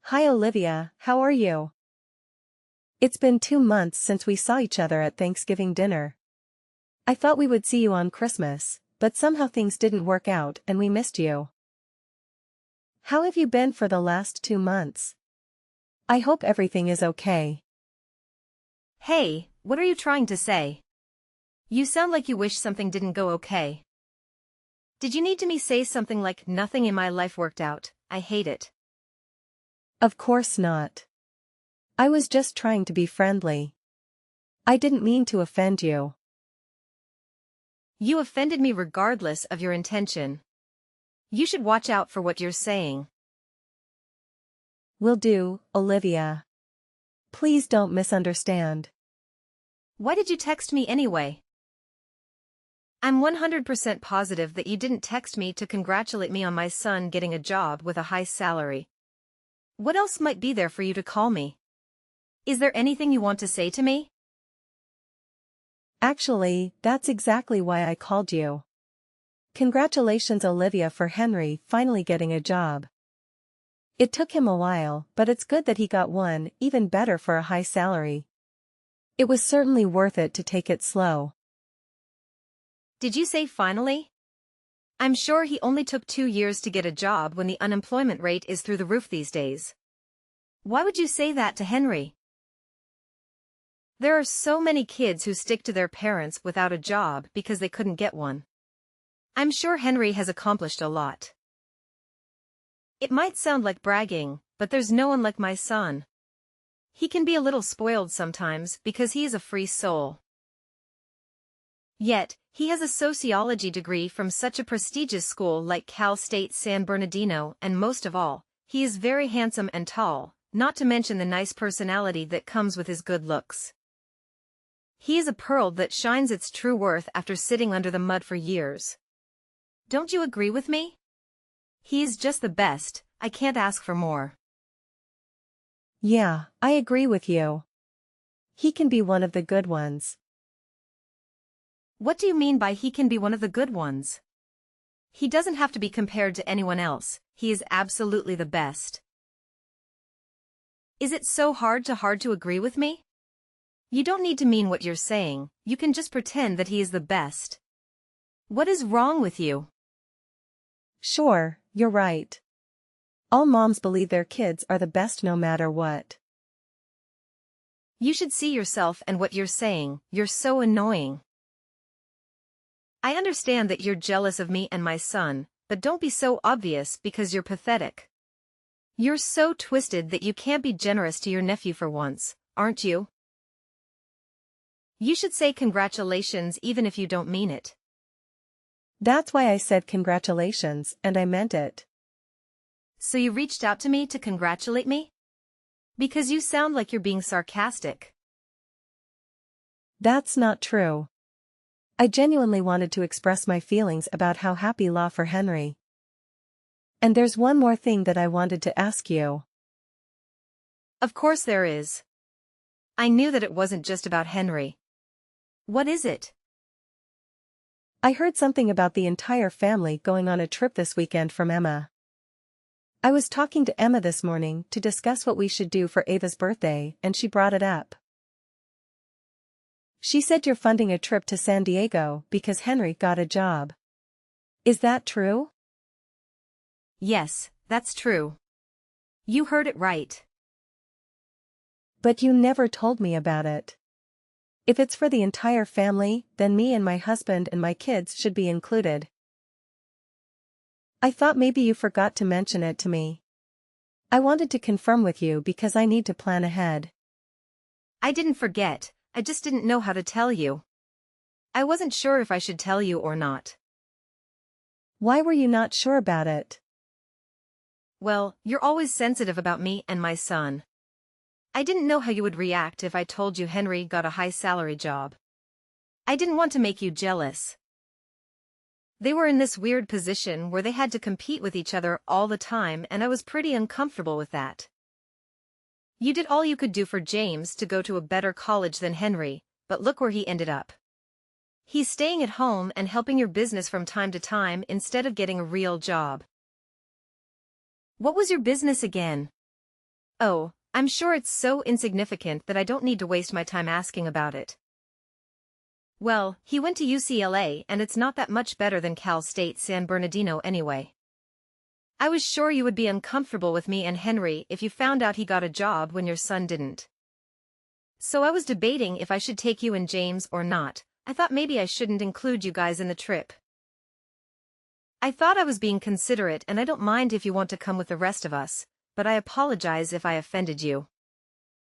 Hi Olivia, how are you? It's been 2 months since we saw each other at Thanksgiving dinner. I thought we would see you on Christmas, but somehow things didn't work out and we missed you. How have you been for the last 2 months? I hope everything is okay. Hey, what are you trying to say? You sound like you wish something didn't go okay. Did you need me to say something like nothing in my life worked out, I hate it? Of course not. I was just trying to be friendly. I didn't mean to offend you. You offended me regardless of your intention. You should watch out for what you're saying. Will do, Olivia. Please don't misunderstand. Why did you text me anyway? I'm 100% positive that you didn't text me to congratulate me on my son getting a job with a high salary. What else might be there for you to call me? Is there anything you want to say to me? Actually, that's exactly why I called you. Congratulations Olivia for Henry finally getting a job. It took him a while, but it's good that he got one, even better for a high salary. It was certainly worth it to take it slow. Did you say finally? I'm sure he only took 2 years to get a job when the unemployment rate is through the roof these days. Why would you say that to Henry? There are so many kids who stick to their parents without a job because they couldn't get one. I'm sure Henry has accomplished a lot. It might sound like bragging, but there's no one like my son. He can be a little spoiled sometimes because he is a free soul. Yet, he has a sociology degree from such a prestigious school like Cal State San Bernardino, and most of all, he is very handsome and tall, not to mention the nice personality that comes with his good looks. He is a pearl that shines its true worth after sitting under the mud for years. Don't you agree with me? He is just the best, I can't ask for more. Yeah, I agree with you. He can be one of the good ones. What do you mean by he can be one of the good ones? He doesn't have to be compared to anyone else, he is absolutely the best. Is it so hard to agree with me? You don't need to mean what you're saying, you can just pretend that he is the best. What is wrong with you? Sure, you're right. All moms believe their kids are the best no matter what. You should see yourself and what you're saying, you're so annoying. I understand that you're jealous of me and my son, but don't be so obvious because you're pathetic. You're so twisted that you can't be generous to your nephew for once, aren't you? You should say congratulations even if you don't mean it. That's why I said congratulations, and I meant it. So you reached out to me to congratulate me? Because you sound like you're being sarcastic. That's not true. I genuinely wanted to express my feelings about how happy La for Henry. And there's one more thing that I wanted to ask you. Of course there is. I knew that it wasn't just about Henry. What is it? I heard something about the entire family going on a trip this weekend from Emma. I was talking to Emma this morning to discuss what we should do for Ava's birthday, and she brought it up. She said you're funding a trip to San Diego because Henry got a job. Is that true? Yes, that's true. You heard it right. But you never told me about it. If it's for the entire family, then me and my husband and my kids should be included. I thought maybe you forgot to mention it to me. I wanted to confirm with you because I need to plan ahead. I didn't forget, I just didn't know how to tell you. I wasn't sure if I should tell you or not. Why were you not sure about it? Well, you're always sensitive about me and my son. I didn't know how you would react if I told you Henry got a high salary job. I didn't want to make you jealous. They were in this weird position where they had to compete with each other all the time, and I was pretty uncomfortable with that. You did all you could do for James to go to a better college than Henry, but look where he ended up. He's staying at home and helping your business from time to time instead of getting a real job. What was your business again? Oh, I'm sure it's so insignificant that I don't need to waste my time asking about it. Well, he went to UCLA and it's not that much better than Cal State San Bernardino anyway. I was sure you would be uncomfortable with me and Henry if you found out he got a job when your son didn't. So I was debating if I should take you and James or not. I thought maybe I shouldn't include you guys in the trip. I thought I was being considerate and I don't mind if you want to come with the rest of us, but I apologize if I offended you.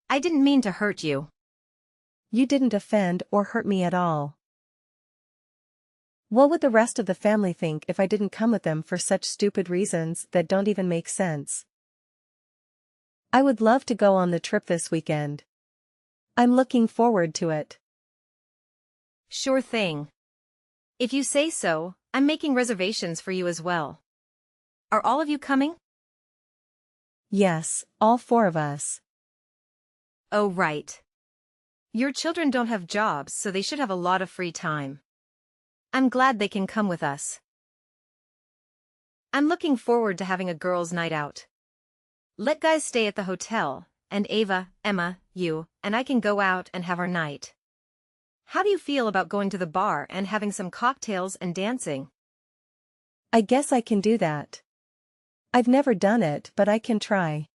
I didn't mean to hurt you. You didn't offend or hurt me at all. What would the rest of the family think if I didn't come with them for such stupid reasons that don't even make sense? I would love to go on the trip this weekend. I'm looking forward to it. Sure thing. If you say so, I'm making reservations for you as well. Are all of you coming? Yes, all 4 of us. Oh, right. Your children don't have jobs, so they should have a lot of free time. I'm glad they can come with us. I'm looking forward to having a girls' night out. Let guys stay at the hotel, and Ava, Emma, you, and I can go out and have our night. How do you feel about going to the bar and having some cocktails and dancing? I guess I can do that. I've never done it, but I can try.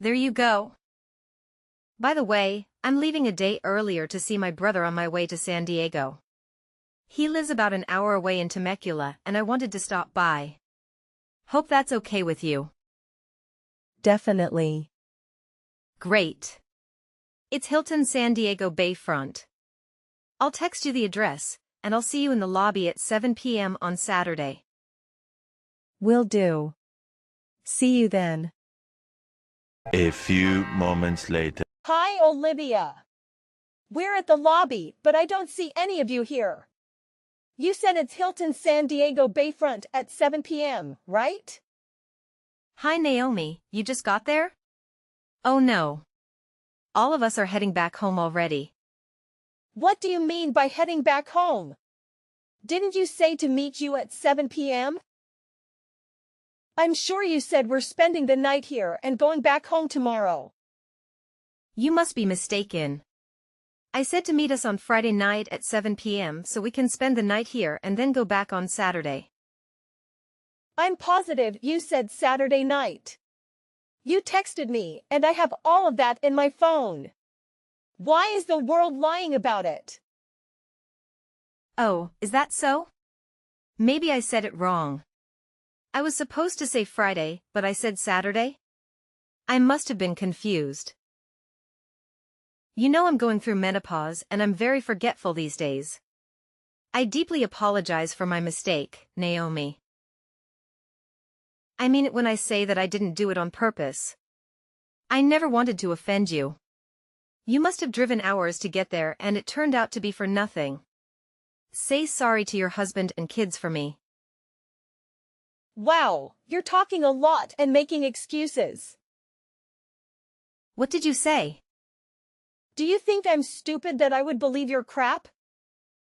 There you go. By the way, I'm leaving a day earlier to see my brother on my way to San Diego. He lives about an hour away in Temecula, and I wanted to stop by. Hope that's okay with you. Definitely. Great. It's Hilton San Diego Bayfront. I'll text you the address, and I'll see you in the lobby at 7 p.m. on Saturday. Will do. See you then. A few moments later. Hi, Olivia. We're at the lobby, but I don't see any of you here. You said it's Hilton San Diego Bayfront at 7 p.m., right? Hi Naomi, you just got there? Oh no. All of us are heading back home already. What do you mean by heading back home? Didn't you say to meet you at 7 p.m.? I'm sure you said we're spending the night here and going back home tomorrow. You must be mistaken. I said to meet us on Friday night at 7 p.m. so we can spend the night here and then go back on Saturday. I'm positive you said Saturday night. You texted me, and I have all of that in my phone. Why is the world lying about it? Oh, is that so? Maybe I said it wrong. I was supposed to say Friday, but I said Saturday? I must have been confused. You know I'm going through menopause and I'm very forgetful these days. I deeply apologize for my mistake, Naomi. I mean it when I say that I didn't do it on purpose. I never wanted to offend you. You must have driven hours to get there and it turned out to be for nothing. Say sorry to your husband and kids for me. Wow, you're talking a lot and making excuses. What did you say? Do you think I'm stupid that I would believe your crap?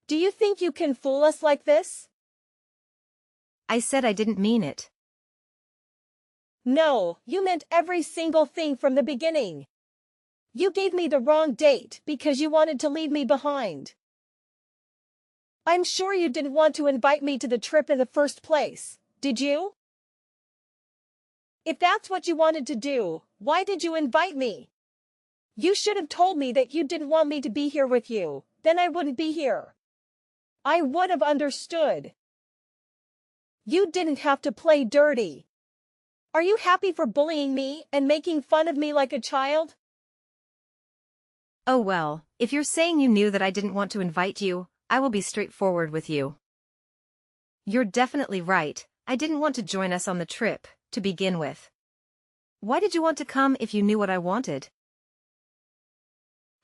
Do you think you can fool us like this? I said I didn't mean it. No, you meant every single thing from the beginning. You gave me the wrong date because you wanted to leave me behind. I'm sure you didn't want to invite me to the trip in the first place, did you? If that's what you wanted to do, why did you invite me? You should have told me that you didn't want me to be here with you, then I wouldn't be here. I would have understood. You didn't have to play dirty. Are you happy for bullying me and making fun of me like a child? Oh well, if you're saying you knew that I didn't want to invite you, I will be straightforward with you. You're definitely right, I didn't want to join us on the trip, to begin with. Why did you want to come if you knew what I wanted?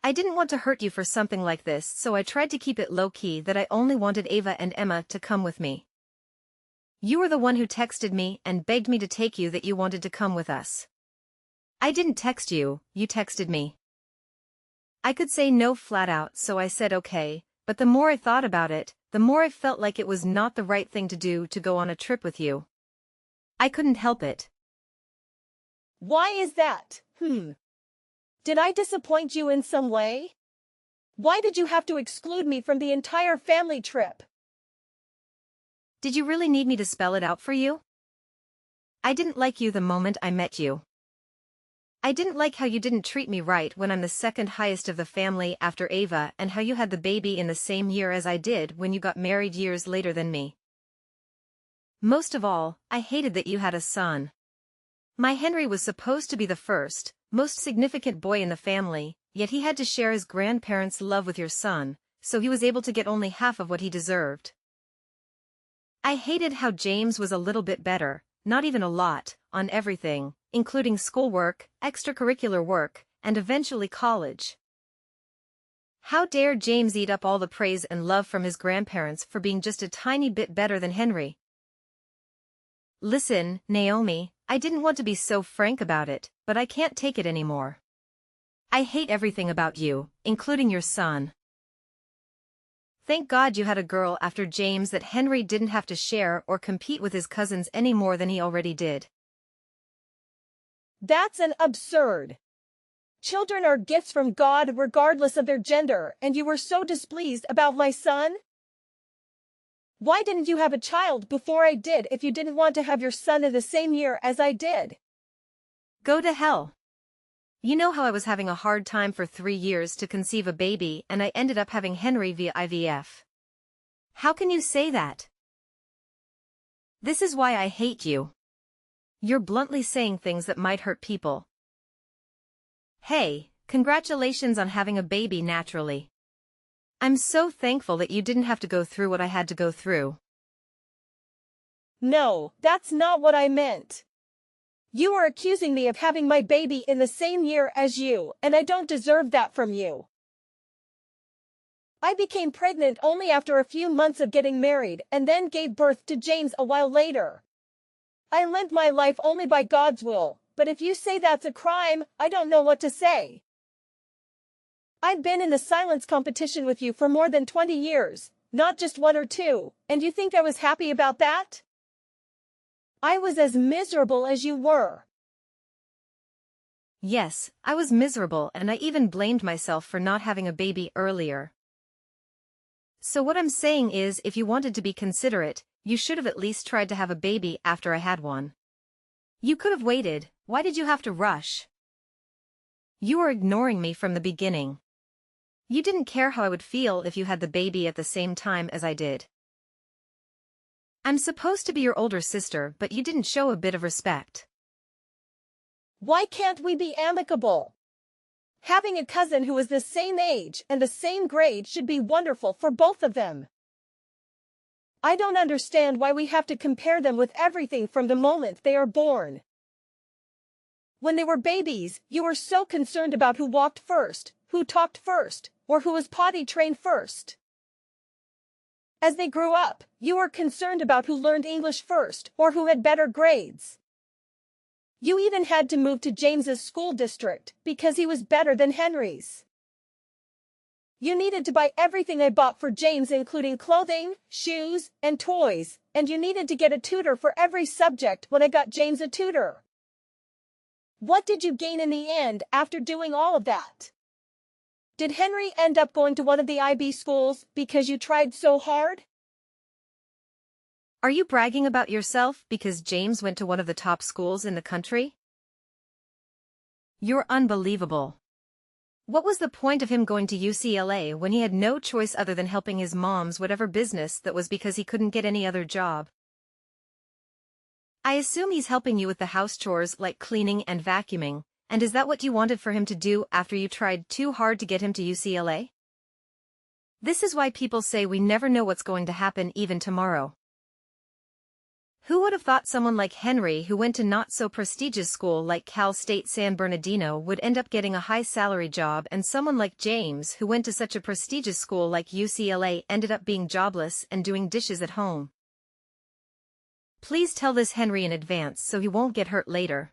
I didn't want to hurt you for something like this, so I tried to keep it low-key that I only wanted Ava and Emma to come with me. You were the one who texted me and begged me to take you that you wanted to come with us. I didn't text you, you texted me. I could say no flat out, so I said okay, but the more I thought about it, the more I felt like it was not the right thing to do to go on a trip with you. I couldn't help it. Why is that? Did I disappoint you in some way? Why did you have to exclude me from the entire family trip? Did you really need me to spell it out for you? I didn't like you the moment I met you. I didn't like how you didn't treat me right when I'm the second highest of the family after Ava, and how you had the baby in the same year as I did when you got married years later than me. Most of all, I hated that you had a son. My Henry was supposed to be the first, most significant boy in the family, yet he had to share his grandparents' love with your son, so he was able to get only half of what he deserved. I hated how James was a little bit better, not even a lot, on everything, including schoolwork, extracurricular work, and eventually college. How dare James eat up all the praise and love from his grandparents for being just a tiny bit better than Henry? Listen, Naomi, I didn't want to be so frank about it, but I can't take it anymore. I hate everything about you, including your son. Thank God you had a girl after James that Henry didn't have to share or compete with his cousins any more than he already did. That's an absurd. Children are gifts from God regardless of their gender, and you were so displeased about my son? Why didn't you have a child before I did if you didn't want to have your son in the same year as I did? Go to hell. You know how I was having a hard time for 3 years to conceive a baby and I ended up having Henry via IVF. How can you say that? This is why I hate you. You're bluntly saying things that might hurt people. Hey, congratulations on having a baby naturally. I'm so thankful that you didn't have to go through what I had to go through. No, that's not what I meant. You are accusing me of having my baby in the same year as you, and I don't deserve that from you. I became pregnant only after a few months of getting married and then gave birth to James a while later. I lived my life only by God's will, but if you say that's a crime, I don't know what to say. I've been in the silence competition with you for more than 20 years, not just 1 or 2, and you think I was happy about that? I was as miserable as you were. Yes, I was miserable and I even blamed myself for not having a baby earlier. So what I'm saying is, if you wanted to be considerate, you should have at least tried to have a baby after I had one. You could have waited. Why did you have to rush? You were ignoring me from the beginning. You didn't care how I would feel if you had the baby at the same time as I did. I'm supposed to be your older sister, but you didn't show a bit of respect. Why can't we be amicable? Having a cousin who is the same age and the same grade should be wonderful for both of them. I don't understand why we have to compare them with everything from the moment they are born. When they were babies, you were so concerned about who walked first, who talked first, or who was potty trained first. As they grew up, you were concerned about who learned English first or who had better grades. You even had to move to James's school district because he was better than Henry's. You needed to buy everything I bought for James, including clothing, shoes, and toys, and you needed to get a tutor for every subject when I got James a tutor. What did you gain in the end after doing all of that? Did Henry end up going to one of the IB schools because you tried so hard? Are you bragging about yourself because James went to one of the top schools in the country? You're unbelievable. What was the point of him going to UCLA when he had no choice other than helping his mom's whatever business that was because he couldn't get any other job? I assume he's helping you with the house chores like cleaning and vacuuming, and is that what you wanted for him to do after you tried too hard to get him to UCLA? This is why people say we never know what's going to happen even tomorrow. Who would have thought someone like Henry, who went to not-so-prestigious school like Cal State San Bernardino, would end up getting a high-salary job, and someone like James, who went to such a prestigious school like UCLA, ended up being jobless and doing dishes at home? Please tell this Henry in advance so he won't get hurt later.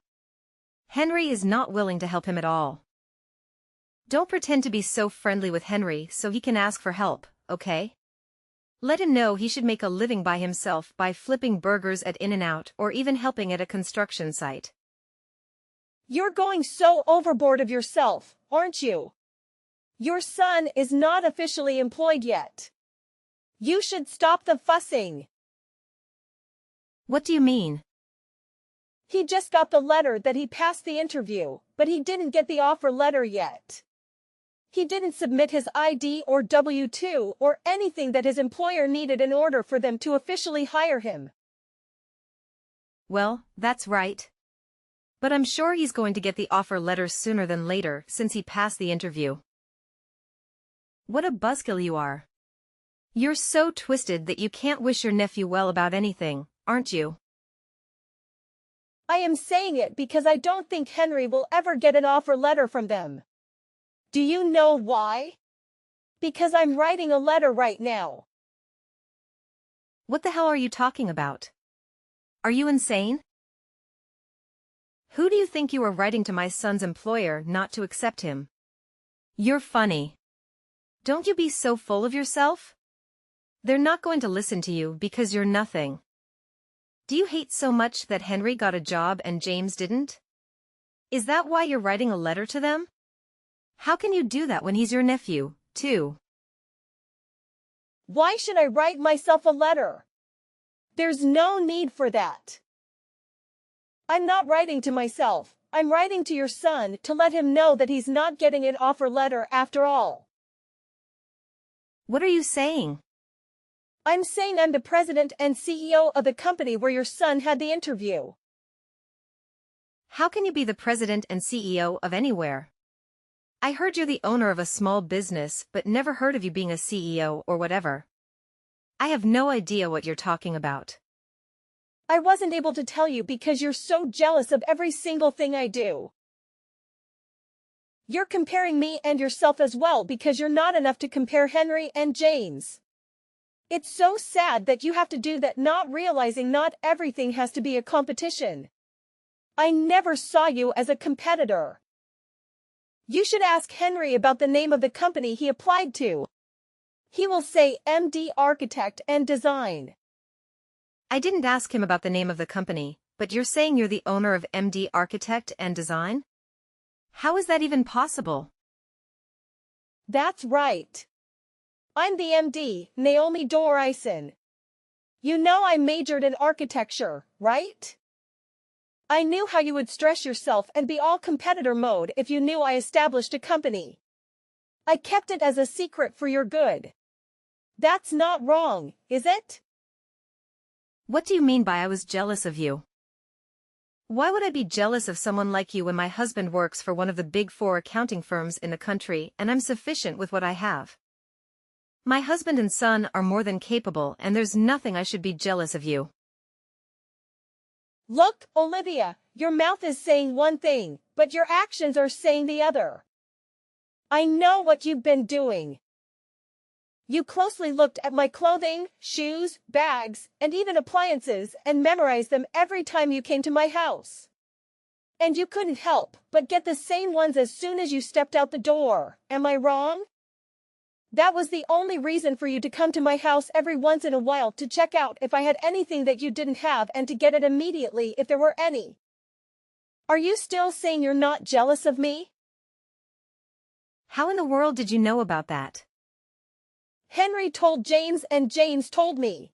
Henry is not willing to help him at all. Don't pretend to be so friendly with Henry so he can ask for help, okay? Let him know he should make a living by himself by flipping burgers at In-N-Out or even helping at a construction site. You're going so overboard of yourself, aren't you? Your son is not officially employed yet. You should stop the fussing. What do you mean? He just got the letter that he passed the interview, but he didn't get the offer letter yet. He didn't submit his ID or W-2 or anything that his employer needed in order for them to officially hire him. Well, that's right. But I'm sure he's going to get the offer letter sooner than later since he passed the interview. What a buzzkill you are. You're so twisted that you can't wish your nephew well about anything, aren't you? I am saying it because I don't think Henry will ever get an offer letter from them. Do you know why? Because I'm writing a letter right now. What the hell are you talking about? Are you insane? Who do you think you are writing to my son's employer not to accept him? You're funny. Don't you be so full of yourself? They're not going to listen to you because you're nothing. Do you hate so much that Henry got a job and James didn't? Is that why you're writing a letter to them? How can you do that when he's your nephew, too? Why should I write myself a letter? There's no need for that. I'm not writing to myself. I'm writing to your son to let him know that he's not getting an offer letter after all. What are you saying? I'm saying I'm the president and CEO of the company where your son had the interview. How can you be the president and CEO of anywhere? I heard you're the owner of a small business but never heard of you being a CEO or whatever. I have no idea what you're talking about. I wasn't able to tell you because you're so jealous of every single thing I do. You're comparing me and yourself as well because you're not enough to compare Henry and James. It's so sad that you have to do that, not realizing not everything has to be a competition. I never saw you as a competitor. You should ask Henry about the name of the company he applied to. He will say MD Architect and Design. I didn't ask him about the name of the company, but you're saying you're the owner of MD Architect and Design? How is that even possible? That's right. I'm the MD, Naomi Dorison. You know I majored in architecture, right? I knew how you would stress yourself and be all competitor mode if you knew I established a company. I kept it as a secret for your good. That's not wrong, is it? What do you mean by I was jealous of you? Why would I be jealous of someone like you when my husband works for one of the big 4 accounting firms in the country and I'm sufficient with what I have? My husband and son are more than capable and there's nothing I should be jealous of you. Look, Olivia, your mouth is saying one thing, but your actions are saying the other. I know what you've been doing. You closely looked at my clothing, shoes, bags, and even appliances and memorized them every time you came to my house. And you couldn't help but get the same ones as soon as you stepped out the door. Am I wrong? That was the only reason for you to come to my house every once in a while, to check out if I had anything that you didn't have and to get it immediately if there were any. Are you still saying you're not jealous of me? How in the world did you know about that? Henry told James and James told me.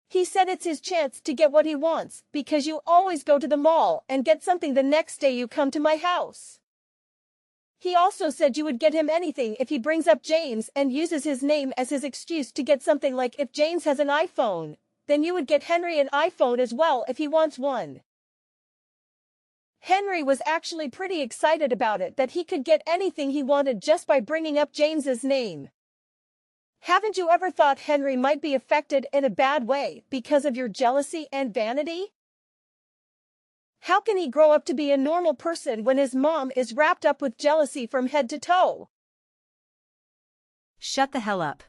He said it's his chance to get what he wants because you always go to the mall and get something the next day you come to my house. He also said you would get him anything if he brings up James and uses his name as his excuse to get something, like if James has an iPhone, then you would get Henry an iPhone as well if he wants one. Henry was actually pretty excited about it, that he could get anything he wanted just by bringing up James's name. Haven't you ever thought Henry might be affected in a bad way because of your jealousy and vanity? How can he grow up to be a normal person when his mom is wrapped up with jealousy from head to toe? Shut the hell up.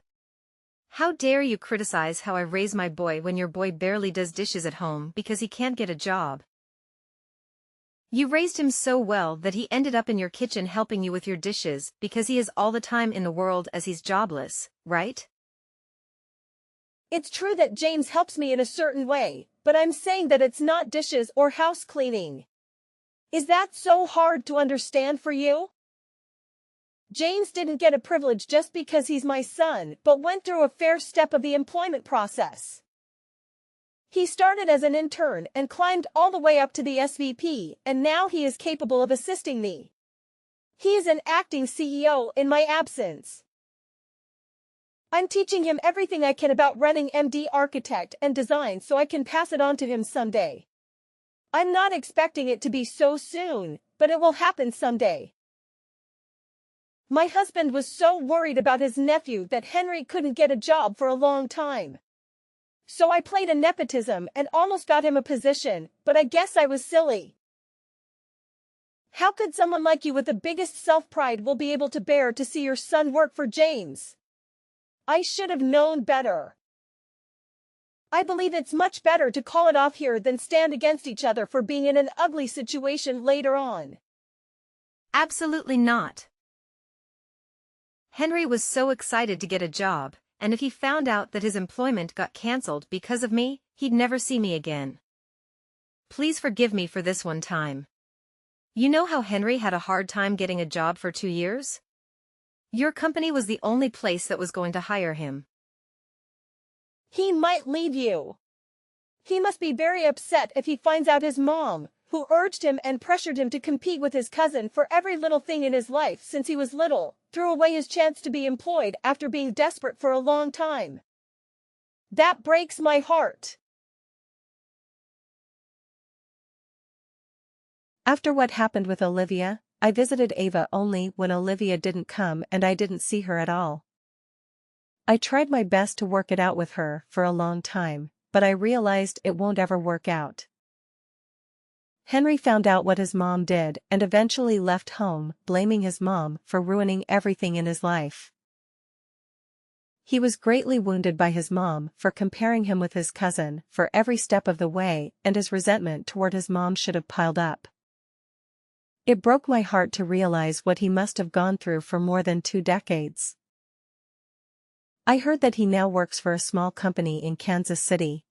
How dare you criticize how I raise my boy when your boy barely does dishes at home because he can't get a job? You raised him so well that he ended up in your kitchen helping you with your dishes because he has all the time in the world as he's jobless, right? It's true that James helps me in a certain way, but I'm saying that it's not dishes or house cleaning. Is that so hard to understand for you? James didn't get a privilege just because he's my son, but went through a fair step of the employment process. He started as an intern and climbed all the way up to the SVP, and now he is capable of assisting me. He is an acting CEO in my absence. I'm teaching him everything I can about running MD architect and design so I can pass it on to him someday. I'm not expecting it to be so soon, but it will happen someday. My husband was so worried about his nephew that Henry couldn't get a job for a long time. So I played a nepotism and almost got him a position, but I guess I was silly. How could someone like you with the biggest self-pride will be able to bear to see your son work for James? I should have known better. I believe it's much better to call it off here than stand against each other for being in an ugly situation later on. Absolutely not. Henry was so excited to get a job, and if he found out that his employment got cancelled because of me, he'd never see me again. Please forgive me for this one time. You know how Henry had a hard time getting a job for 2 years? Your company was the only place that was going to hire him. He might leave you. He must be very upset if he finds out his mom, who urged him and pressured him to compete with his cousin for every little thing in his life since he was little, threw away his chance to be employed after being desperate for a long time. That breaks my heart. After what happened with Olivia, I visited Ava only when Olivia didn't come and I didn't see her at all. I tried my best to work it out with her for a long time, but I realized it won't ever work out. Henry found out what his mom did and eventually left home, blaming his mom for ruining everything in his life. He was greatly wounded by his mom for comparing him with his cousin for every step of the way, and his resentment toward his mom should have piled up. It broke my heart to realize what he must have gone through for more than 2 decades. I heard that he now works for a small company in Kansas City.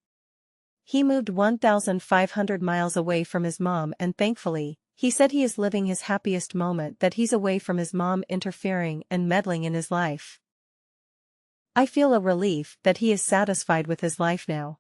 He moved 1,500 miles away from his mom, and thankfully, he said he is living his happiest moment that he's away from his mom interfering and meddling in his life. I feel a relief that he is satisfied with his life now.